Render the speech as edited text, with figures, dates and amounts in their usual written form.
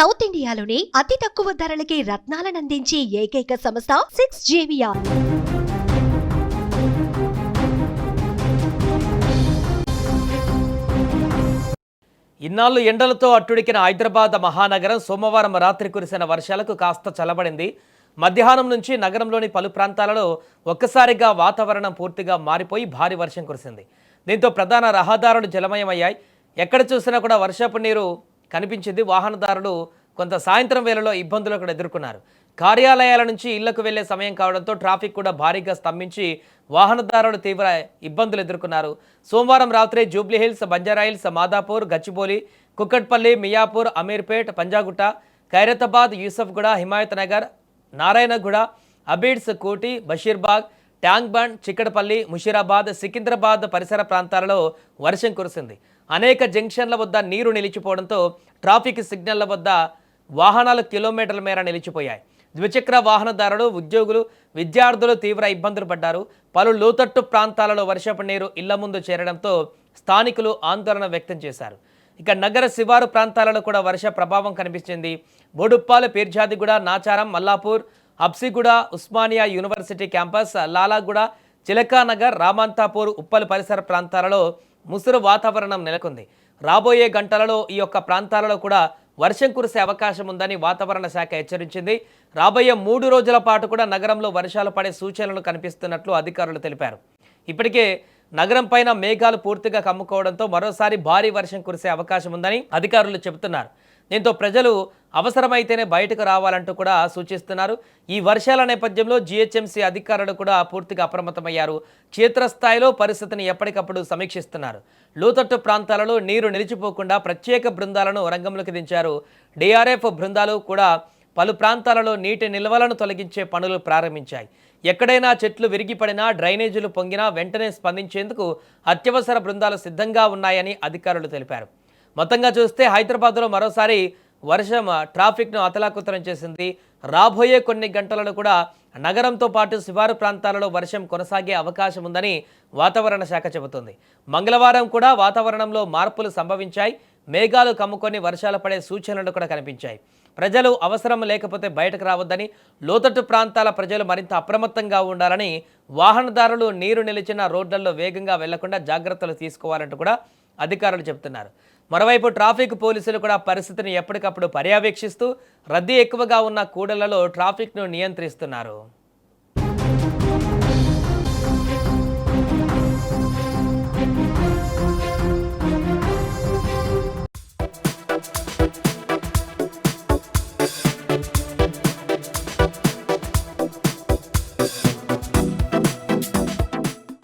South ఇండియాలోని అతి తక్కువ ధరలకి రత్నాలనందించే ఏకైక సంస్థ 6JVR. ఇన్నాళ్ళు ఎండలతో అట్టుడికిన హైదరాబాద్ మహానగరం సోమవారం రాత్రి కురిసిన వర్షాలకు కాస్త చల్లబడింది. మధ్యాహ్నం నుంచి నగరంలోని పలు ప్రాంతాలలో ఒక్కసారిగా వాతావరణం పూర్తిగా మారిపోయి భారీ వర్షం కురిసింది. దీంతో ప్రధాన రహదారులు జలమయమయ్యాయి. ఎక్కడ చూసినా కూడా వర్షపు నీరు కనిపించింది. వాహనదారులు కొంత సాయంత్రం వేళలో ఇబ్బందులు కూడా ఎదుర్కొన్నారు. కార్యాలయాల నుంచి ఇళ్లకు వెళ్లే సమయం కావడంతో ట్రాఫిక్ కూడా భారీగా స్తంభించి వాహనదారులు తీవ్ర ఇబ్బందులు ఎదుర్కొన్నారు. సోమవారం రాత్రి జూబ్లీహిల్స్, బంజారాహిల్స్, మాదాపూర్, గచ్చిబౌలి, కుక్కట్పల్లి, మియాపూర్, అమీర్పేట్, పంజాగుట్ట, ఖైరతాబాద్, యూసఫ్గూడ, హిమాయత్ నగర్, నారాయణగూడ, అబీడ్స్, కోటి, బషీర్బాగ్, ట్యాంక్ బండ్, చిక్కడపల్లి, ముషీరాబాద్, సికింద్రాబాద్ పరిసర ప్రాంతాలలో వర్షం కురిసింది. అనేక జంక్షన్ల వద్ద నీరు నిలిచిపోవడంతో ట్రాఫిక్ సిగ్నళ్ల వద్ద వాహనాలు కిలోమీటర్ల మేర నిలిచిపోయాయి. ద్విచక్ర వాహనదారులు, ఉద్యోగులు, విద్యార్థులు తీవ్ర ఇబ్బందులు పడ్డారు. పలు లోతట్టు ప్రాంతాలలో వర్షపు నీరు ఇళ్ల ముందు చేరడంతో స్థానికులు ఆందోళన వ్యక్తం చేశారు. ఇక నగర శివారు ప్రాంతాలలో కూడా వర్ష ప్రభావం కనిపించింది. బోడుప్పాల్, పీర్జాదిగూడ, నాచారం, మల్లాపూర్, హబ్సిగూడ, ఉస్మానియా యూనివర్సిటీ క్యాంపస్, లాలాగూడ, చిలకానగర్, రామంతాపూర్, ఉప్పల్ పరిసర ప్రాంతాలలో ముసురు వాతావరణం నెలకొంది. రాబోయే గంటలలో ఈ యొక్క ప్రాంతాలలో కూడా వర్షం కురిసే అవకాశం ఉందని వాతావరణ శాఖ హెచ్చరించింది. రాబోయే 3 రోజుల పాటు కూడా నగరంలో వర్షాలు పడే సూచనలు కనిపిస్తున్నట్లు అధికారులు తెలిపారు. ఇప్పటికే నగరం పైన మేఘాలు పూర్తిగా కమ్ముకోవడంతో మరోసారి భారీ వర్షం కురిసే అవకాశం ఉందని అధికారులు చెబుతున్నారు. దీంతో ప్రజలు అవసరమైతేనే బయటకు రావాలంటూ కూడా సూచిస్తున్నారు. ఈ వర్షాల నేపథ్యంలో జీహెచ్ఎంసీ అధికారులు కూడా పూర్తిగా అప్రమత్తమయ్యారు. క్షేత్రస్థాయిలో పరిస్థితిని ఎప్పటికప్పుడు సమీక్షిస్తున్నారు. లోతట్టు ప్రాంతాలలో నీరు నిలిచిపోకుండా ప్రత్యేక బృందాలను రంగంలోకి దించారు. డిఆర్ఎఫ్ బృందాలు కూడా పలు ప్రాంతాలలో నీటి నిల్వలను తొలగించే పనులు ప్రారంభించాయి. ఎక్కడైనా చెట్లు విరిగిపడినా, డ్రైనేజీలు పొంగినా వెంటనే స్పందించేందుకు అత్యవసర బృందాలు సిద్ధంగా ఉన్నాయని అధికారులు తెలిపారు. మొత్తంగా చూస్తే హైదరాబాద్లో మరోసారి వర్షం ట్రాఫిక్ను అతలాకుతలం చేసింది. రాబోయే కొన్ని గంటలలో కూడా నగరంతో పాటు శివారు ప్రాంతాలలో వర్షం కొనసాగే అవకాశం ఉందని వాతావరణ శాఖ చెబుతోంది. మంగళవారం కూడా వాతావరణంలో మార్పులు సంభవించాయి. మేఘాలు కమ్ముకొని వర్షాలు పడే సూచనలు కూడా కనిపించాయి. ప్రజలు అవసరం లేకపోతే బయటకు రావద్దని, లోతట్టు ప్రాంతాల ప్రజలు మరింత అప్రమత్తంగా ఉండాలని, వాహనదారులు నీరు నిలిచిన రోడ్లలో వేగంగా వెళ్లకుండా జాగ్రత్తలు తీసుకోవాలంటూ కూడా అధికారులు చెబుతున్నారు. మరోవైపు ట్రాఫిక్ పోలీసులు కూడా పరిస్థితిని ఎప్పటికప్పుడు పర్యవేక్షిస్తూ రద్దీ ఎక్కువగా ఉన్న కూడళ్లలో ట్రాఫిక్ను నియంత్రిస్తున్నారు.